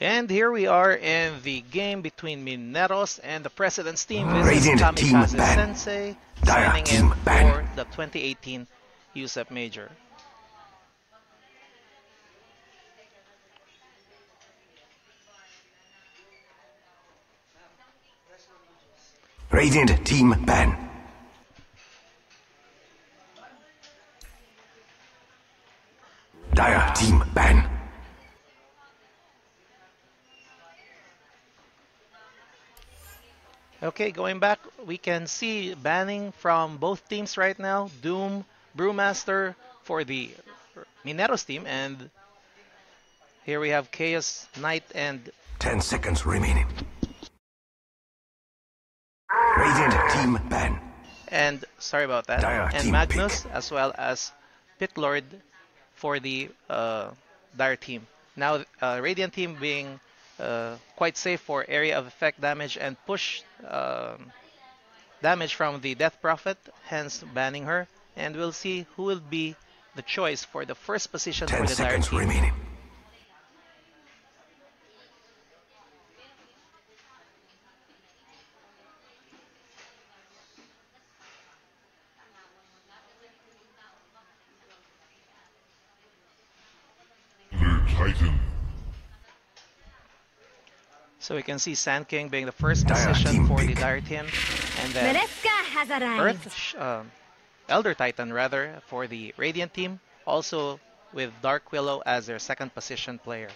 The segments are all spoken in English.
And here we are in the game between Mineros and the President's team. This is Radiant team Kamikaze ban. Sensei Dire signing team in ban. for the 2018 Usep Major. Radiant team ban. Dire team ban. Okay, going back, we can see banning from both teams right now. Doom, Brewmaster for the Mineros team, and here we have Chaos Knight and 10 seconds remaining. Radiant team ban. sorry about that, Dire and team Magnus pick. as well as Pitlord for the Dire team. Now, Radiant team being quite safe for area of effect damage and push damage from the Death Prophet, hence banning her. And we'll see who will be the choice for the first position 10 for the Dire seconds team. remaining. Titan. So we can see Sand King being the first Dire position team for the pick. Dire team, and then Mereska has arrived. Elder Titan rather for the Radiant team, also with Dark Willow as their second position player.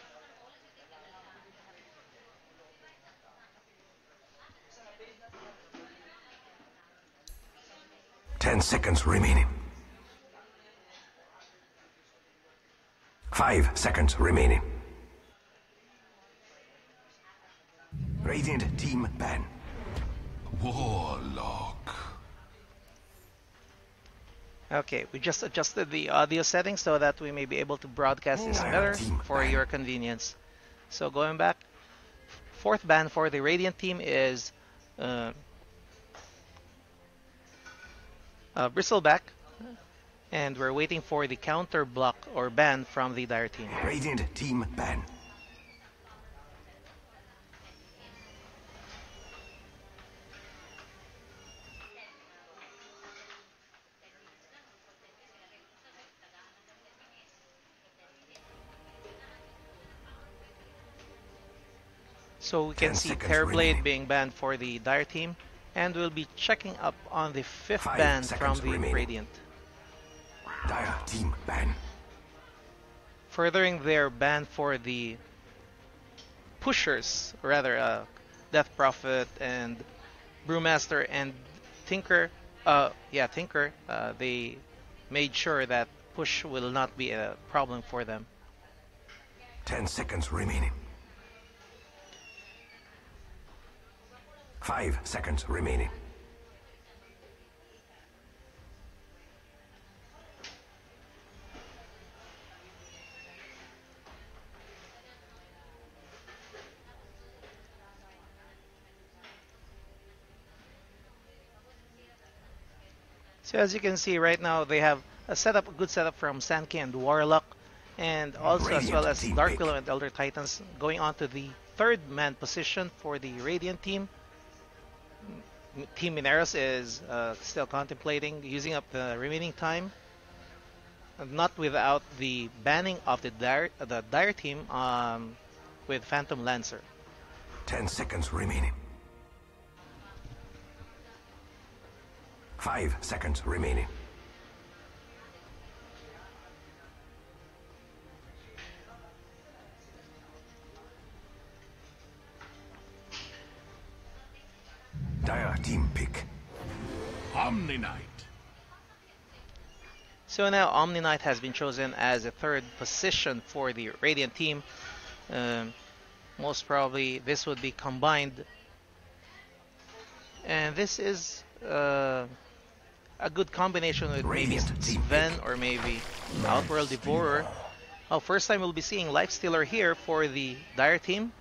Ten seconds remaining. 5 seconds remaining. Radiant team ban. Warlock. Okay, we just adjusted the audio settings so that we may be able to broadcast this better for your convenience. So going back, fourth ban for the Radiant team is Bristleback, and we're waiting for the counter block or ban from the Dire team. Radiant team ban. So we can 10 see seconds Terrorblade remaining. being banned for the Dire team, and we'll be checking up on the fifth 5 ban from seconds the remaining. Radiant. Dire team ban. Furthering their ban for the pushers, rather Death Prophet and Brewmaster and Tinker. Tinker. They made sure that push will not be a problem for them. 10 seconds remaining. 5 seconds remaining. So as you can see right now, they have a good setup from Sand King and Warlock, and also as well as Radiant team Dark pick. Willow and Elder Titans going on to the third man position for the Radiant team. Team Mineros is still contemplating using up the remaining time, not without the banning of the Dire team with Phantom Lancer. 10 seconds remaining. 5 seconds remaining. Dire team pick. Omni Knight. So now Omni Knight has been chosen as a third position for the Radiant team. Most probably this would be combined, and this is a good combination with maybe Radiant team Sven or maybe Outworld Devourer. Oh, first time we'll be seeing Lifestealer here for the Dire team.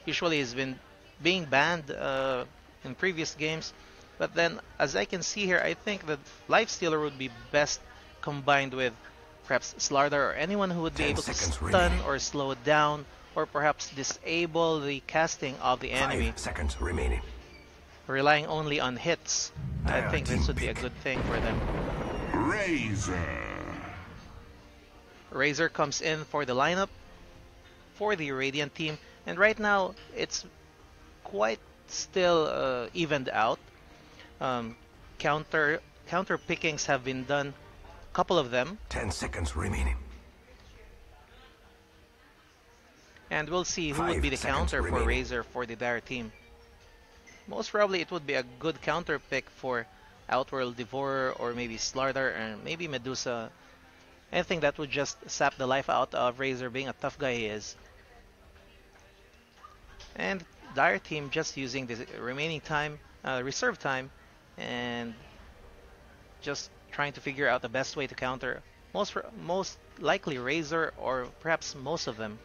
Usually he's been being banned in previous games, but then as I can see here, I think that Lifestealer would be best combined with perhaps Slardar or anyone who would be 10 able to seconds stun remaining. or slow it down or perhaps disable the casting of the enemy, 5 seconds remaining. relying only on hits. I Dire think team this would be a pick. good thing for them. Razor. Razor comes in for the lineup for the Radiant team, and right now it's quite still evened out. Um, counter pickings have been done, a couple of them, 10 seconds remaining. and we'll see who would 5 be the seconds counter for remaining. Razor for the Dire team. Most probably it would be a good counter pick for Outworld Devourer or maybe Slardar and maybe Medusa. Anything that would just sap the life out of Razor, being a tough guy he is. And Dire team just using the remaining time, reserve time, and just trying to figure out the best way to counter most likely Razor or perhaps most of them.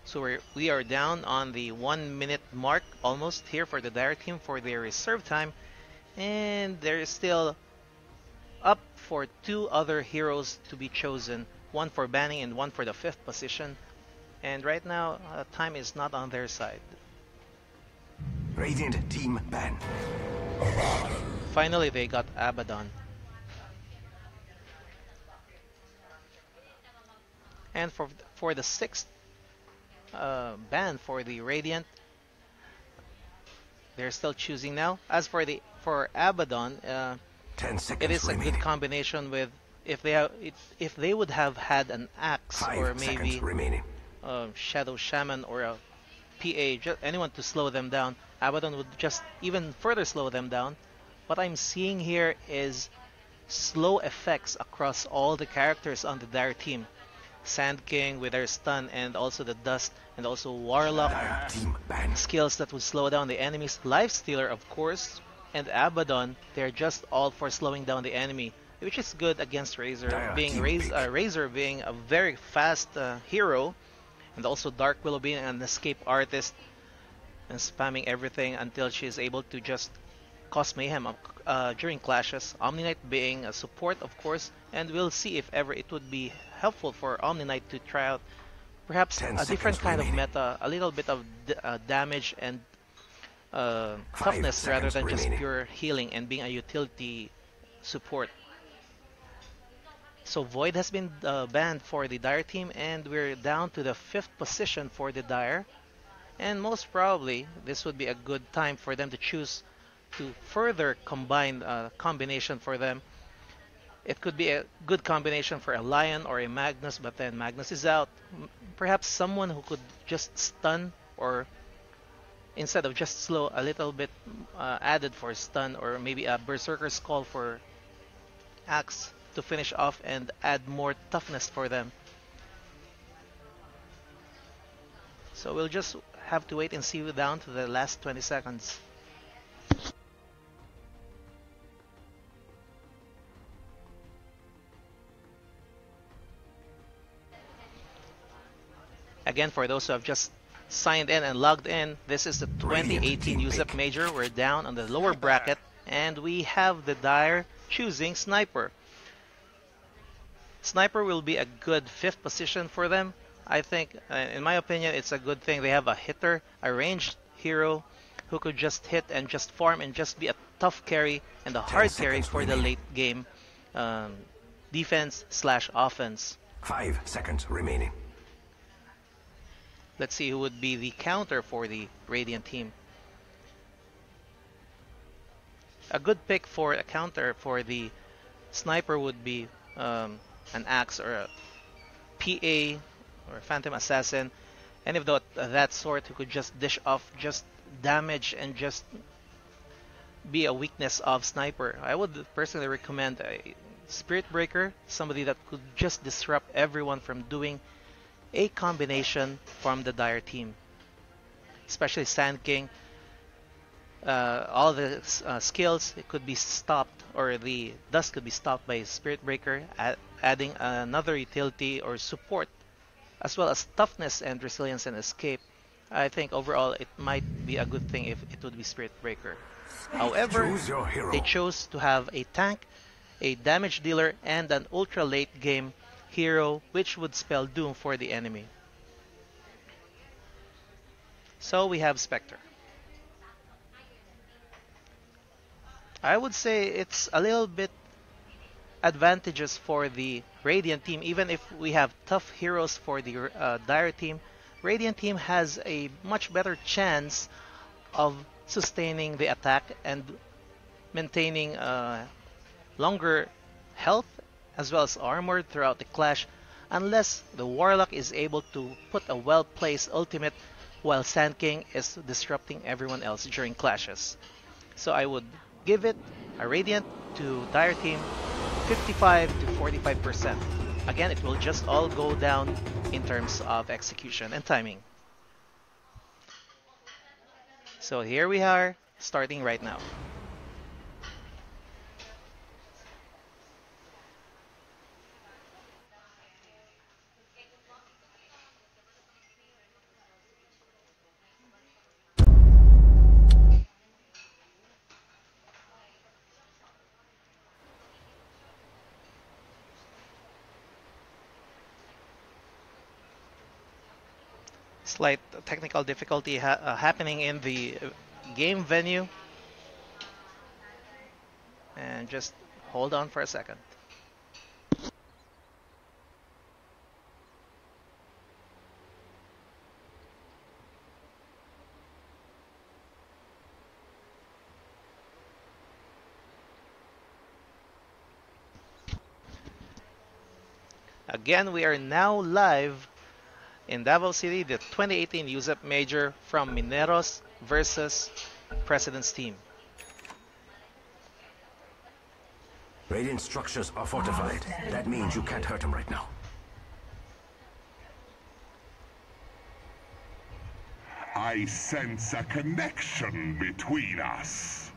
So we are down on the 1 minute mark almost here for the Dire team for their reserve time, and there is still up for two other heroes to be chosen, one for banning and one for the 5th position, and right now time is not on their side. Radiant team ban. Finally they got Abaddon. And for the 6th ban for the Radiant, they're still choosing now. As for Abaddon, 10 it seconds is a remaining. good combination with if they would have had an axe 5 or seconds maybe remaining. Shadow Shaman or a PA, anyone to slow them down. Abaddon would just even further slow them down. What I'm seeing here is slow effects across all the characters on the Dire team. Sand King with their stun and also the dust, and also Warlock Dire team ban. skills that would slow down the enemy's Lifestealer, of course, and Abaddon. They're just all for slowing down the enemy, which is good against Razor, Dire being team Razor being a very fast hero, and also Dark Willow being an escape artist and spamming everything until she is able to just cause mayhem during clashes. Omni Knight being a support, of course, and we'll see if ever it would be helpful for Omni Knight to try out perhaps 10 a different seconds kind of remaining. meta, a little bit of damage and 5 toughness rather seconds than just remaining. pure healing and being a utility support. So Void has been banned for the Dire team, and we're down to the 5th position for the Dire. And most probably, this would be a good time for them to choose to further combine a combination for them. It could be a good combination for a Lion or a Magnus, but then Magnus is out. Perhaps someone who could just stun, or instead of just slow, a little bit added for stun, or maybe a Berserker's Call for Axe to finish off and add more toughness for them. So we'll just have to wait and see down to the last 20 seconds. Again, for those who have just signed in and logged in, this is the 2018 Usep Major. We're down on the lower bracket, and we have the Dire choosing Sniper. Sniper will be a good 5th position for them. I think, in my opinion, it's a good thing. They have a hitter, a ranged hero who could just hit and just farm and just be a tough carry and a hard carry for the late game defense/offense. 5 seconds remaining. Let's see who would be the counter for the Radiant team. A good pick for a counter for the Sniper would be an Axe or a PA or Phantom Assassin, and if that sort who could just dish off just damage and just be a weakness of Sniper. I would personally recommend a Spirit Breaker, somebody that could just disrupt everyone from doing a combination from the Dire team, especially Sand King. All the skills, it could be stopped, or the dust could be stopped by Spirit Breaker, adding another utility or support, as well as toughness and resilience and escape. I think overall it might be a good thing if it would be Spirit Breaker. However, Choose your hero. they chose to have a tank, a damage dealer, and an ultra late game hero, which would spell doom for the enemy. So we have Spectre. I would say it's a little bit advantageous for the Radiant team. Even if we have tough heroes for the Dire team, Radiant team has a much better chance of sustaining the attack and maintaining longer health as well as armor throughout the clash, unless the Warlock is able to put a well-placed ultimate while Sand King is disrupting everyone else during clashes. So I would give it a Radiant to Dire team 55 to 45%. Again, it will just all go down in terms of execution and timing. So here we are, starting right now. Slight technical difficulty happening in the game venue. And just hold on for a second. Again, we are now live in Davao City, the 2018 Usep Major from Mineros versus President's team. Radiant structures are fortified. That means you can't hurt him right now. I sense a connection between us.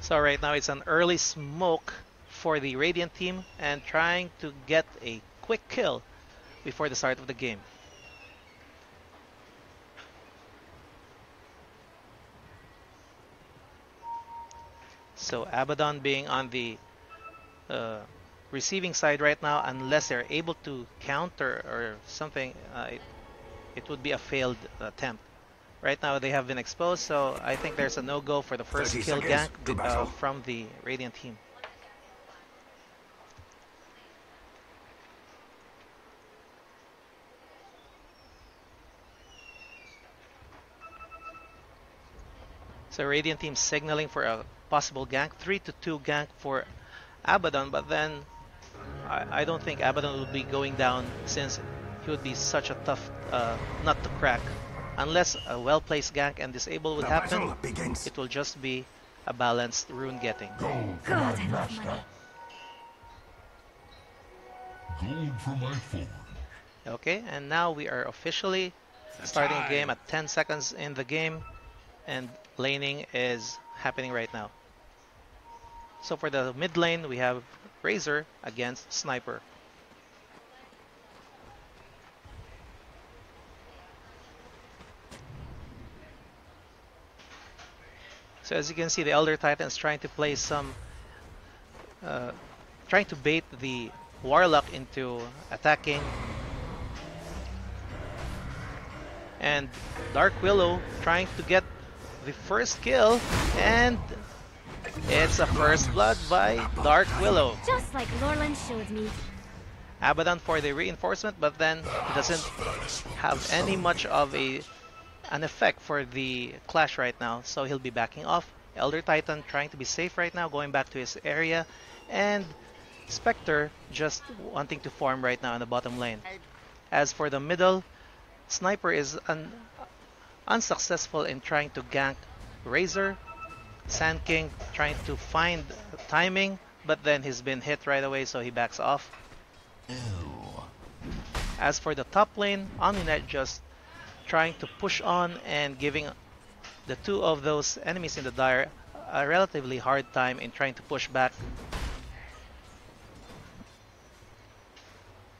So right now it's an early smoke for the Radiant team and trying to get a quick kill before the start of the game. So Abaddon being on the receiving side right now, unless they're able to counter or something, it would be a failed attempt. Right now they have been exposed, so I think there's a no-go for the first kill gank from the Radiant team. So Radiant team signaling for a possible gank, 3-2 gank for Abaddon, but then I don't think Abaddon will be going down since he would be such a tough nut to crack. Unless a well-placed gank and disable would happen, it will just be a balanced rune getting. Gold for my master. Gold for my forge. Okay, and now we are officially starting the game at 10 seconds in the game, and laning is happening right now. So for the mid lane, we have Razor against Sniper. So as you can see, the Elder Titan is trying to play some, trying to bait the Warlock into attacking. And Dark Willow trying to get the first kill, and it's a first blood by Dark Willow. Just like Lorland showed me. Abaddon for the reinforcement, but then it doesn't have any much of an effect for the clash right now, so he'll be backing off. Elder Titan trying to be safe right now, going back to his area, and Spectre just wanting to farm right now in the bottom lane. As for the middle, Sniper is unsuccessful in trying to gank Razor. Sand King trying to find timing, but then he's been hit right away, so he backs off. Ew. As for the top lane, Omninet just trying to push on and giving the two of those enemies in the Dire a relatively hard time in trying to push back.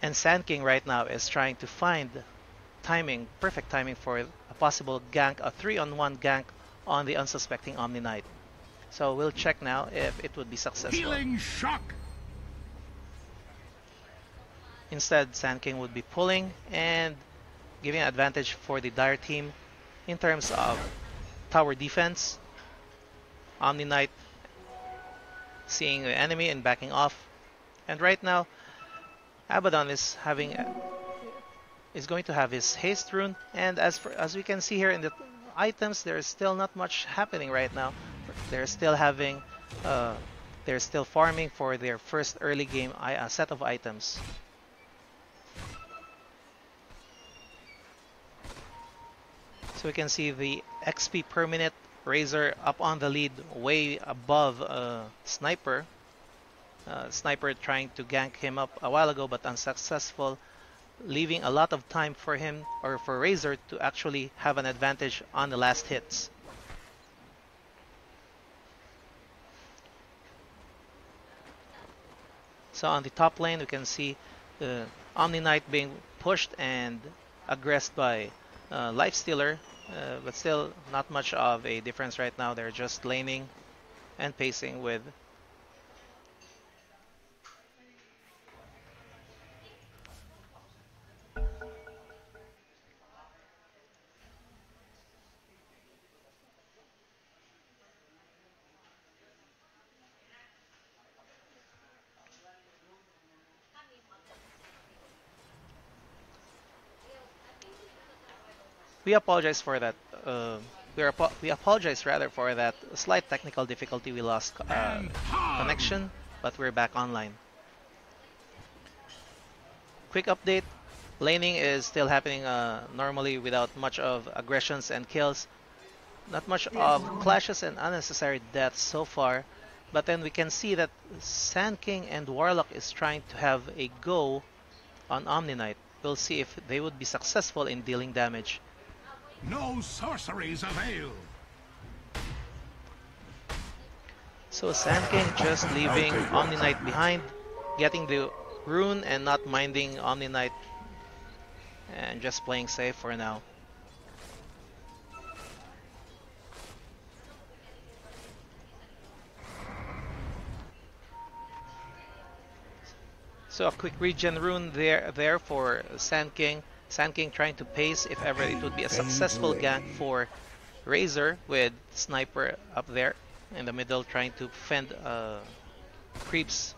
And Sand King right now is trying to find timing, perfect timing for a possible gank, a 3-on-1 gank on the unsuspecting Omni Knight. So we'll check now if it would be successful. Healing shock. Instead, Sand King would be pulling and giving an advantage for the Dire team in terms of tower defense. Omni Knight seeing the enemy and backing off. And right now, Abaddon is going to have his haste rune, and as we can see here in the items, there's still not much happening right now. They're still farming for their first early game set of items. So we can see the XP per minute, Razor up on the lead, way above Sniper. Sniper trying to gank him up a while ago but unsuccessful, leaving a lot of time for him, or for Razor, to actually have an advantage on the last hits. So on the top lane we can see Omni Knight being pushed and aggressed by Lifestealer, but still not much of a difference right now. They're just laning and pacing with we apologize for that. We apologize rather for that slight technical difficulty. We lost connection, but we're back online. Quick update: laning is still happening normally without much of aggressions and kills. Not much of clashes and unnecessary deaths so far. But then we can see that Sand King and Warlock is trying to have a go on Omni Knight. We'll see if they would be successful in dealing damage. No sorceries avail. So Sand King just leaving Omni Knight behind, getting the rune and not minding Omni Knight, and just playing safe for now. So a quick regen rune there for Sand King. Sand King trying to pace if ever it would be a successful gank for Razor, with Sniper up there in the middle trying to fend creeps.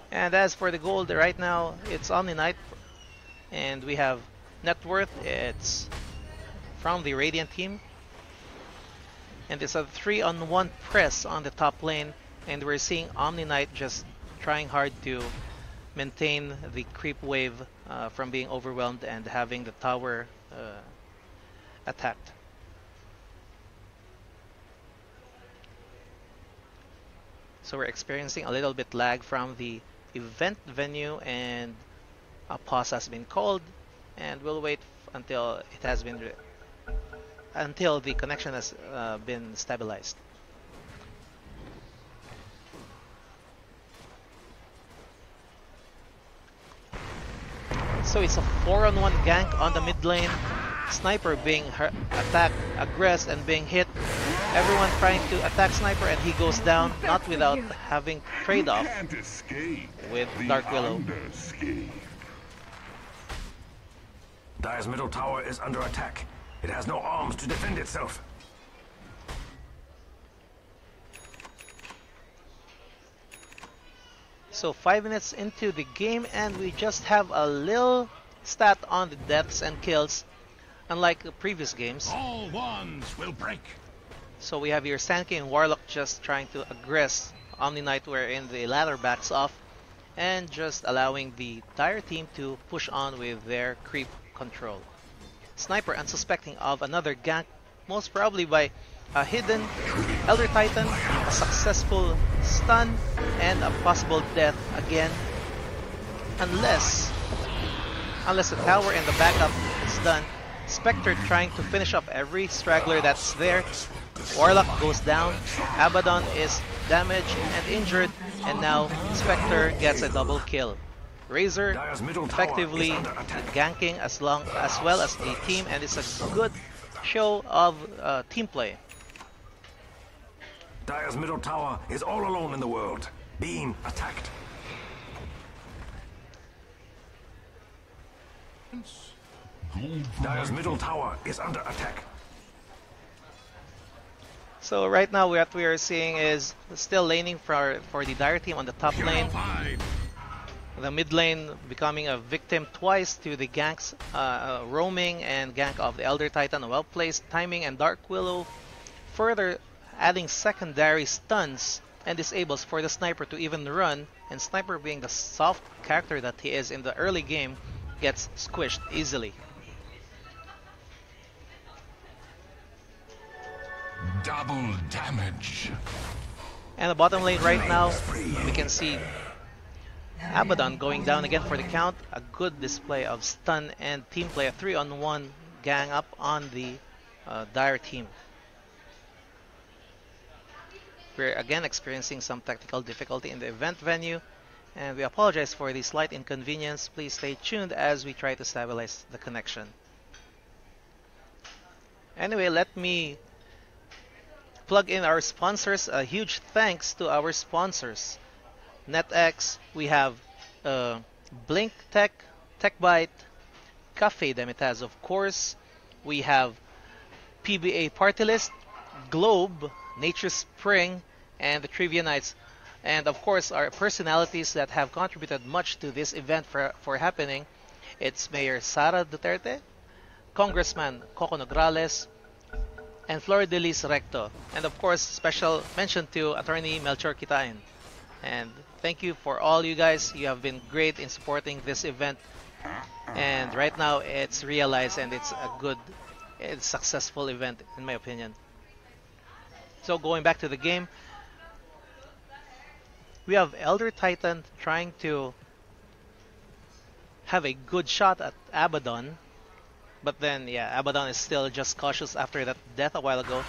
And as for the gold, right now it's Omni Knight, and we have net worth. It's from the Radiant team. And it's a 3-on-1 press on the top lane, and we're seeing Omni Knight just trying hard to maintain the creep wave from being overwhelmed and having the tower attacked. So we're experiencing a little bit lag from the event venue, and a pause has been called, and we'll wait until it has been until the connection has been stabilized. So it's a 4-on-1 gank on the mid lane. Sniper being attacked, aggressed, and being hit. Everyone trying to attack Sniper, and he goes down, not without having trade-off with Dark Willow. Dire's middle tower is under attack. It has no arms to defend itself. So 5 minutes into the game, and we just have a little stat on the deaths and kills, unlike the previous games. All wands will break. So we have here Sand King and Warlock just trying to aggress Omni Knight, wherein the latter backs off, and just allowing the Dire team to push on with their creep control. Sniper unsuspecting of another gank, most probably by a hidden Elder Titan, a successful stun, and a possible death again, unless the tower and the backup is done. Spectre trying to finish off every straggler that's there, Warlock goes down, Abaddon is damaged and injured, and now Spectre gets a double kill. Razor Dire's middle tower effectively is under attack. ganking as well as the team, and it's a good show of team play. Dire's middle tower is all alone in the world, being attacked. Dire's middle tower is under attack. So right now what we are seeing is still laning for the Dire team on the top lane. Purified. The mid lane becoming a victim twice to the ganks, roaming and gank of the Elder Titan, a well-placed timing, and Dark Willow further adding secondary stuns and disables for the Sniper to even run, and Sniper, being the soft character that he is in the early game, gets squished easily. Double damage. And the bottom lane right now, we can see Abaddon going down again for the count. A good display of stun and team play. A 3-on-1 gang up on the Dire team. We're again experiencing some technical difficulty in the event venue, and we apologize for the slight inconvenience. Please stay tuned as we try to stabilize the connection. Anyway, let me plug in our sponsors. A huge thanks to our sponsors. NetX, we have Blink Tech, TechByte, Cafe Demitaz, of course. We have PBA Party List, Globe, Nature Spring, and the Trivia Nights. And of course, our personalities that have contributed much to this event for happening. It's Mayor Sara Duterte, Congressman Coco Nograles, and Floridelis Recto. And of course, special mention to Attorney Melchor Kitain. And thank you for all you guys. You have been great in supporting this event. And right now, it's realized and it's a good, it's successful event in my opinion. So going back to the game, we have Elder Titan trying to have a good shot at Abaddon. But then, yeah, Abaddon is still just cautious after that death a while ago.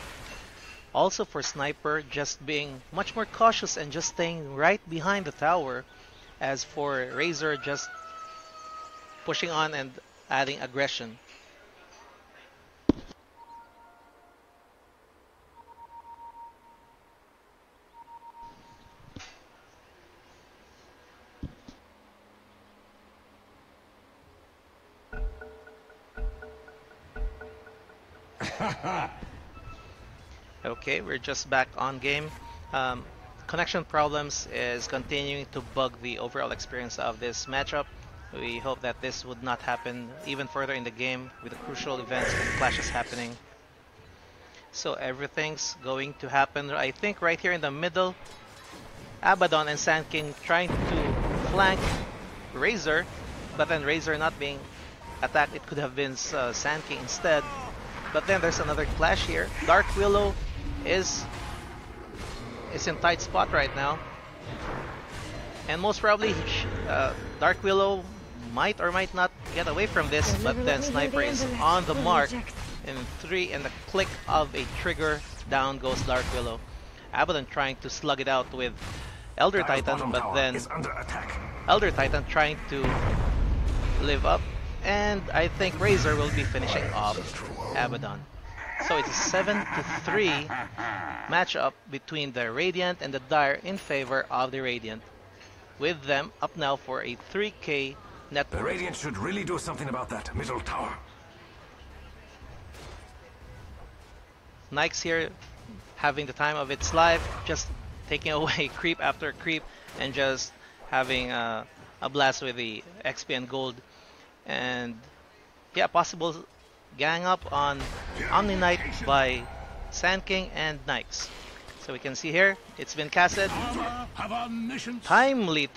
Also for Sniper, just being much more cautious and just staying right behind the tower. As for Razor, just pushing on and adding aggression. Okay, we're just back on game. Connection problems is continuing to bug the overall experience of this matchup. We hope that this would not happen even further in the game with the crucial events and clashes happening. So everything's going to happen, I think, right here in the middle. Abaddon and Sand King trying to flank Razor, but then Razor not being attacked. It could have been Sand King instead. But then there's another clash here. Dark Willow is in tight spot right now, and most probably Dark Willow might or might not get away from this, but then Sniper is on the mark in the click of a trigger. Down goes Dark Willow. Abaddon trying to slug it out with Elder Titan, but then Elder Titan trying to live up, and I think Razor will be finishing off Abaddon. So it's a 7-3 matchup between the Radiant and the Dire in favor of the Radiant, with them up now for a 3k net The worth. Radiant should really do something about that middle tower. Nyx here having the time of its life, just taking away creep after creep and just having a blast with the XP and gold. And yeah, possible gang up on Omni Knight by Sand King and Nyx. So we can see here, it's been casted. Timely.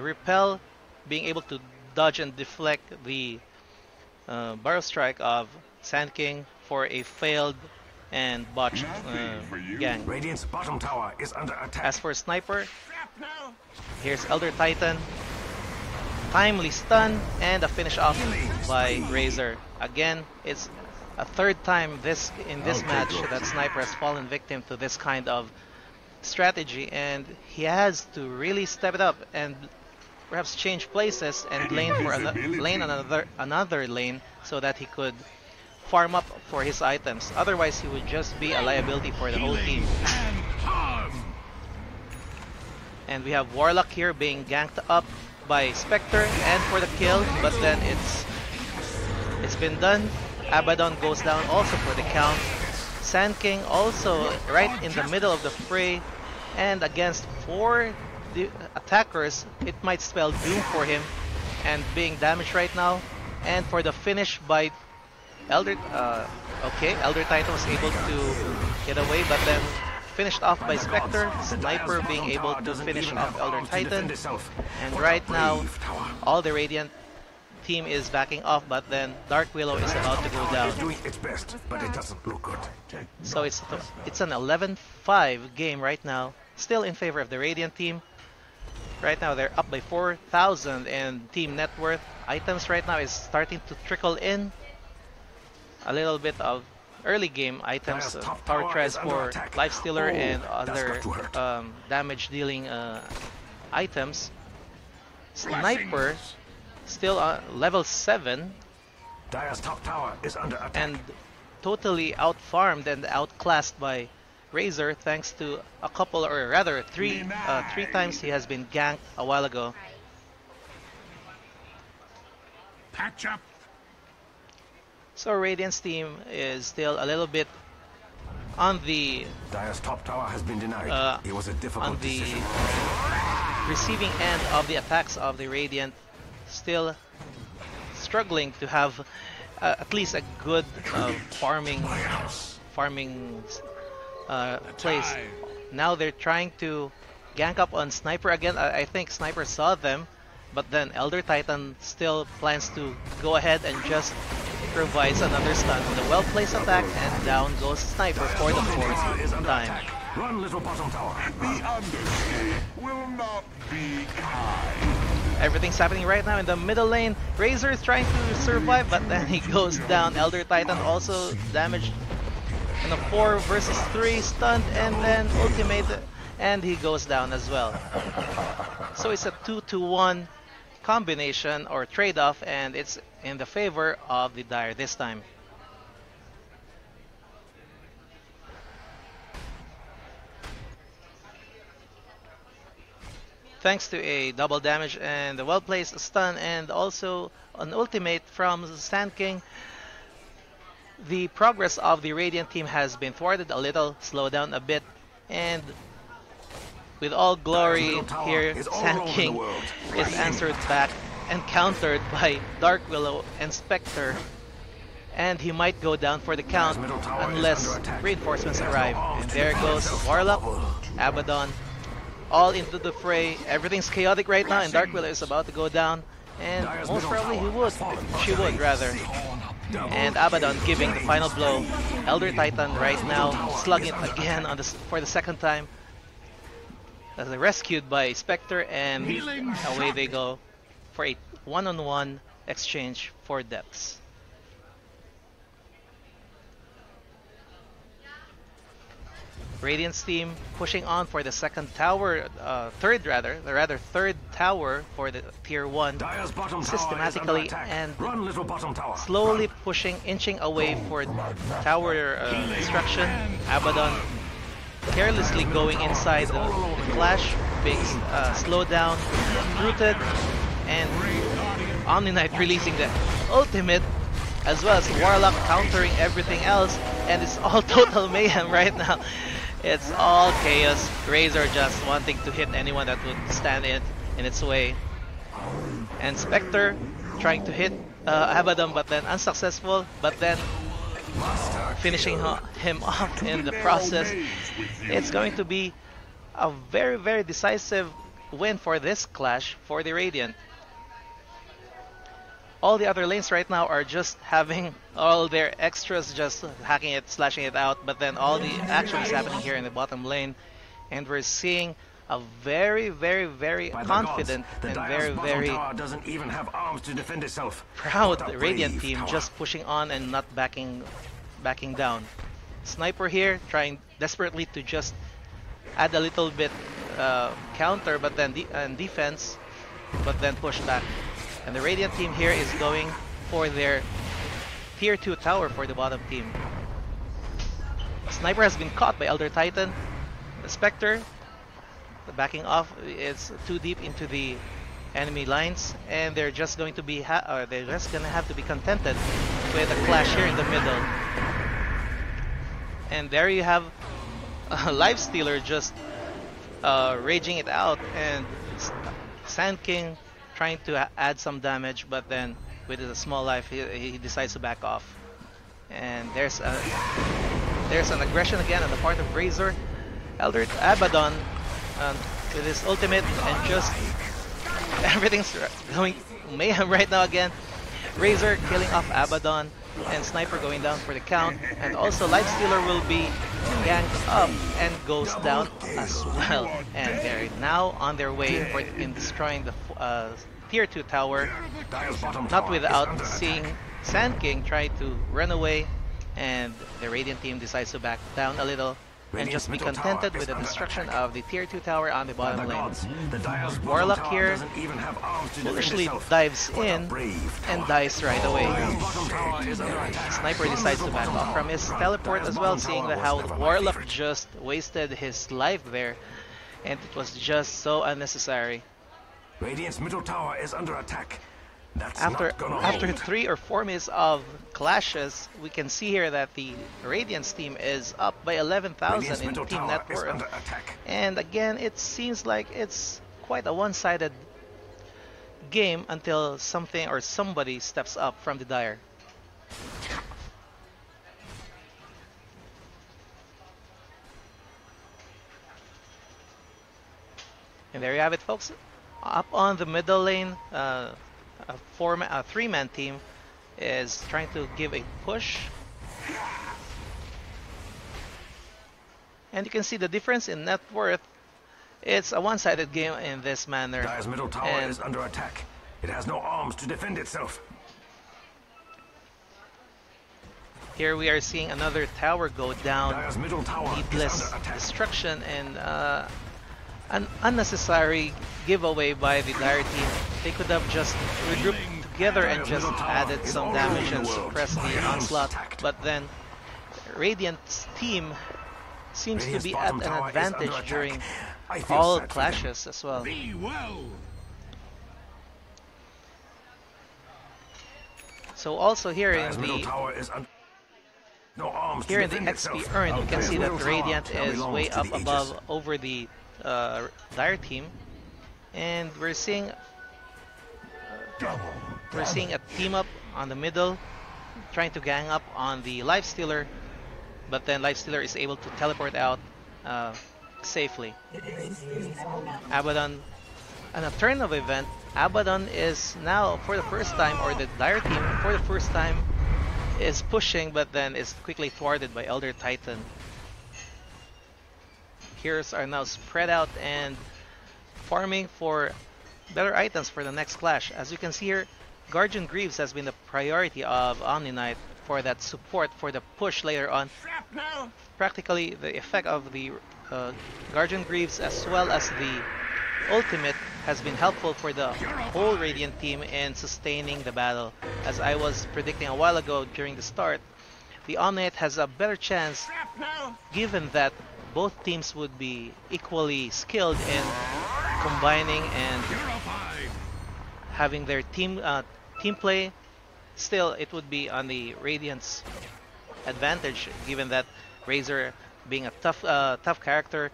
Repel, being able to dodge and deflect the Burrow Strike of Sand King for a failed and botched gang. Radiant's bottom tower is under attack. As for Sniper, here's Elder Titan. Timely stun and a finish off by Razor. Again, it's a third time in this match that Sniper has fallen victim to this kind of strategy, and he has to really step it up and perhaps change places and lane for another lane so that he could farm up for his items. Otherwise, he would just be a liability for the whole team. And we have Warlock here being ganked up by Spectre and for the kill, but then it's been done. Abaddon goes down also for the count. Sand King also right in the middle of the fray, and against 4 attackers, it might spell doom for him and being damaged right now. And for the finish by Elder Titan was able to get away, but then finished off by Spectre. Sniper being able to finish off Elder Titan. And right now, all the Radiant team is backing off, but then Dark Willow is about to go down. Doing its best, but it doesn't look good. So it's an 11-5 game right now, still in favor of the Radiant team. Right now they're up by 4,000 in team net worth. Items right now is starting to trickle in. A little bit of early game items, power treads for Lifestealer and other damage dealing items. Sniper still level 7 Dire's top tower is under attack. and totally outfarmed and outclassed by Razor thanks to a couple, or rather three times he has been ganked a while ago. Patch up. So Radiant's team is still a little bit on the Dire's top tower has been denied. It was a difficult decision. receiving end of the attacks of the Radiant, still struggling to have at least a good farming place. Now they're trying to gank up on Sniper again. I think Sniper saw them, but then Elder Titan still plans to go ahead and just provides another stun with a well-placed attack, and down goes Sniper for the 4th time. Run, little bottom tower. The understate will not be kind. Everything's happening right now in the middle lane. Razor is trying to survive, but then he goes down. Elder Titan also damaged in a 4 versus 3 stunned, and then ultimate, and he goes down as well. So it's a 2-to-1 combination or trade-off, and it's in the favor of the Dire this time. Thanks to a double damage and a well-placed stun and also an ultimate from Sand King, the progress of the Radiant team has been thwarted a little, slowed down a bit, and with all glory here, Sand King is answered back and countered by Dark Willow and Spectre, and he might go down for the count unless reinforcements arrive. And there goes Warlock, Abaddon, all into the fray. Everything's chaotic right now, and Dark Willow is about to go down, and most probably she would rather. And Abaddon giving the final blow. Elder Titan right now slugging it again for the 2nd time. Rescued by Spectre, and away they go for a one-on-one exchange for depths. Radiant's team pushing on for the 2nd tower, third tower for the tier 1, systematically and slowly pushing, inching away for tower destruction. Abaddon carelessly going inside the clash, being slowed down, rooted, and Omni-Knight releasing the ultimate, as well as Warlock countering everything else, and it's all total mayhem right now. It's all chaos. Razor just wanting to hit anyone that would stand in its way. And Spectre trying to hit Abaddon, but then unsuccessful, but then finishing him off in the process. It's going to be a very, very decisive win for this clash for the Radiant. All the other lanes right now are just having all their extras just hacking it, slashing it out, but then all the action is happening here in the bottom lane, and we're seeing a very, very, very confident and very, very doesn't even have arms to defend itself. proud Radiant team just pushing on and not backing backing down. Sniper here trying desperately to just add a little bit counter, but then defense, but then push back. And the Radiant team here is going for their tier 2 tower for the bottom team. Sniper has been caught by Elder Titan. The Spectre, the backing off is too deep into the enemy lines, and they're just going to be they're just gonna have to be contented with a clash here in the middle. And there you have a Lifestealer just raging it out, and Sand King trying to add some damage, but then with a small life he decides to back off. And there's an aggression again on the part of Razor. Elder Abaddon with his ultimate, and just everything's going mayhem right now again. Razor killing off Abaddon, and Sniper going down for the count, and also Lifestealer will be ganked up and goes down as well. And they're now on their way in destroying the tier 2 tower, not without seeing Sand King try to run away, and the Radiant team decides to back down a little and just be contented with the destruction of the tier 2 tower on the bottom lane. Warlock here foolishly dives in and dies right away. Sniper decides to back off from his teleport as well, seeing how Warlock just wasted his life there, and it was just so unnecessary. Radiant's middle tower is under attack. After 3 or 4 minutes of clashes, we can see here that the Radiance team is up by 11,000 in team net worth. And again, it seems like it's quite a one-sided game until something or somebody steps up from the Dire. And there you have it, folks. Up on the middle lane, a 3-man team is trying to give a push, and you can see the difference in net worth. It's a one-sided game in this manner. Dire's middle tower is under attack. It has no arms to defend itself. Here we are seeing another tower go down. Dire's middle tower Needless destruction and an unnecessary giveaway by the Dire team. They could have just regrouped together and just added some damage and suppressed the onslaught, but then Radiant's team seems to be at an advantage during all clashes as well. So also here in the XP earned, you can see that Radiant is way up above over the Dire team, and we're seeing a team up on the middle trying to gang up on the Lifestealer, but then Lifestealer is able to teleport out safely. Abaddon, on a turn of event, Abaddon is now for the first time, or the Dire team for the first time, is pushing, but then is quickly thwarted by Elder Titan. Heroes are now spread out and farming for better items for the next clash. As you can see here, Guardian Greaves has been the priority of Omni Knight for that support for the push later on. Practically the effect of the Guardian Greaves as well as the ultimate has been helpful for the whole Radiant team in sustaining the battle. As I was predicting a while ago during the start, the Omni Knight has a better chance given that both teams would be equally skilled in combining and having their team play. Still, it would be on the Radiant's advantage, given that Razor being a tough character,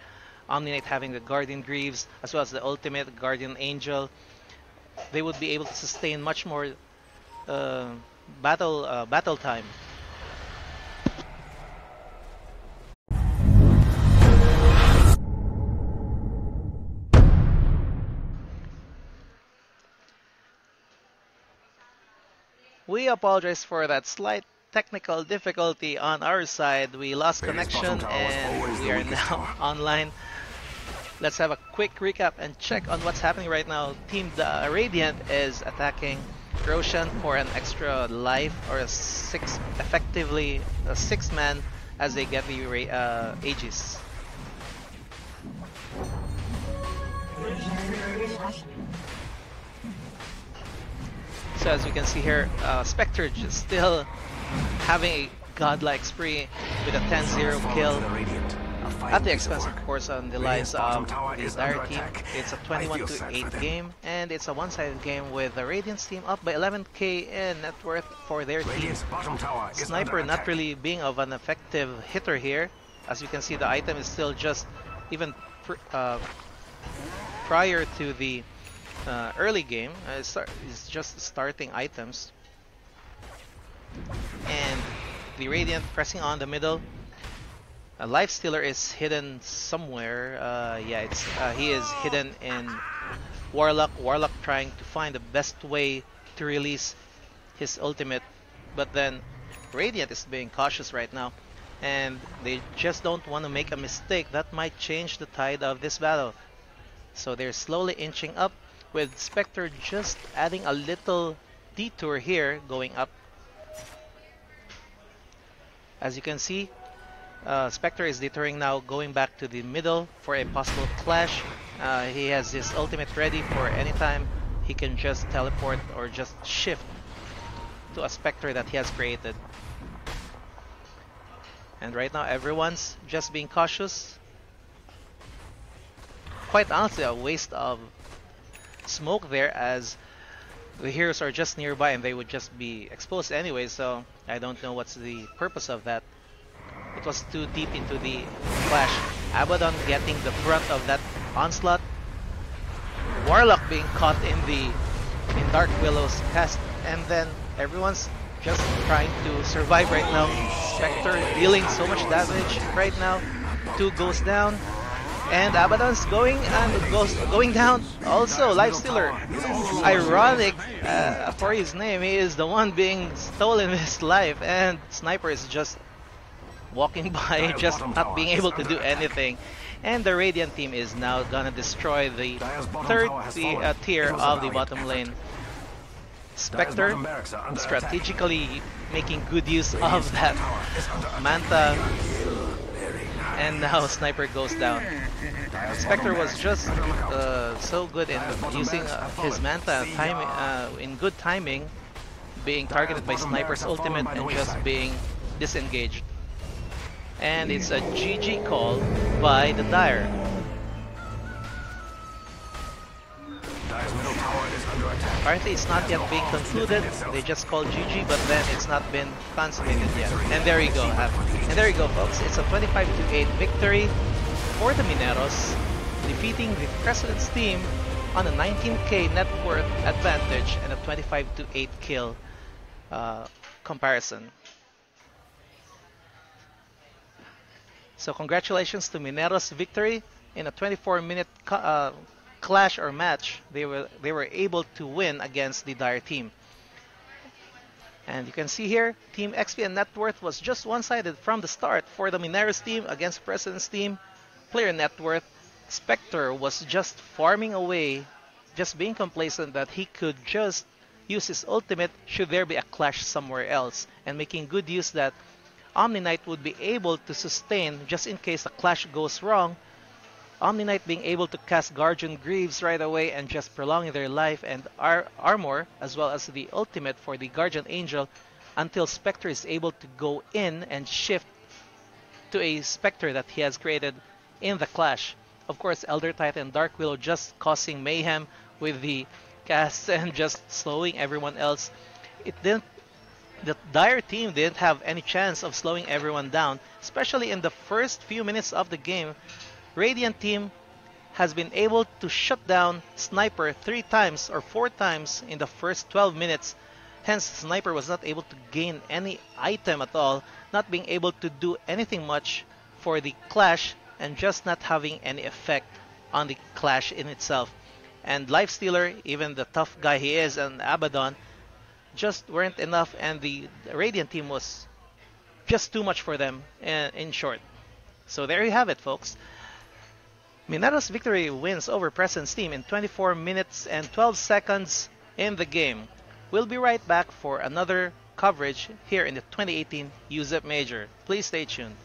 Omni Knight having the Guardian Greaves as well as the ultimate Guardian Angel, they would be able to sustain much more battle time. We apologize for that slight technical difficulty on our side. We lost connection and we are now online. Let's have a quick recap and check on what's happening right now. Team Radiant is attacking Roshan for an extra life or effectively a 6-man as they get the Aegis. So as you can see here, Spectre just still having a godlike spree with a 10-0 kill at the expense, of course, on the lives of the Dire team. It's a 21-8 game, and it's a one-sided game with the Radiance team up by 11k in net worth for their team. Sniper not really being of an effective hitter here. As you can see, the item is still just even prior to the early game. It's just starting items. And the Radiant pressing on the middle. Lifestealer is hidden somewhere. Yeah, he is hidden in Warlock. Warlock trying to find the best way to release his ultimate, but then Radiant is being cautious right now, and they just don't want to make a mistake that might change the tide of this battle. So they're slowly inching up, with Spectre just adding a little detour here, going up. As you can see, Spectre is detouring now, going back to the middle for a possible clash. He has his ultimate ready for any time. He can just teleport or just shift to a Spectre that he has created. And right now everyone's just being cautious. Quite honestly, a waste of smoke there, as the heroes are just nearby and they would just be exposed anyway, so I don't know what's the purpose of that. It was too deep into the clash. Abaddon getting the brunt of that onslaught. Warlock being caught in Dark Willow's cast, and then everyone's just trying to survive right now. Spectre dealing so much damage right now. 2 goes down, and Abaddon's going down. Also, Lifestealer, ironic for his name, he is the one being stolen his life, and Sniper is just walking by, just not being able to do anything. And the Radiant team is now gonna destroy the third tier of the bottom lane. Spectre strategically making good use of that Manta, and now Sniper goes down. Spectre was just so good in using his Manta in good timing, being targeted by Sniper's ultimate and just being disengaged. And it's a GG call by the Dire. Apparently it's not yet being concluded. They just called GG, but then it's not been consummated yet. And there you go. And there you go, folks. It's a 25-8 victory for the Mineros, defeating the President's team on a 19k net worth advantage and a 25-8 kill comparison. So congratulations to Mineros' victory in a 24-minute clash or match. They were able to win against the Dire team. And you can see here, Team XP and net worth was just one-sided from the start for the Mineros team against President's team. Player net worth, Spectre was just farming away, just being complacent that he could just use his ultimate should there be a clash somewhere else, and making good use that Omni Knight would be able to sustain just in case a clash goes wrong. Omni Knight being able to cast Guardian Greaves right away and just prolonging their life and armor, as well as the ultimate for the Guardian Angel, until Spectre is able to go in and shift to a Spectre that he has created in the clash. Of course, Elder Titan and Dark Willow just causing mayhem with the casts and just slowing everyone else. The Dire team didn't have any chance of slowing everyone down, especially in the first few minutes of the game. Radiant team has been able to shut down Sniper 3 times or 4 times in the first 12 minutes. Hence, Sniper was not able to gain any item at all, not being able to do anything much for the clash, and just not having any effect on the clash in itself. And Lifestealer, even the tough guy he is, and Abaddon, just weren't enough, and the Radiant team was just too much for them, in short. So there you have it, folks. Mineros' victory wins over President's team in 24 minutes and 12 seconds in the game. We'll be right back for another coverage here in the 2018 Usep Major. Please stay tuned.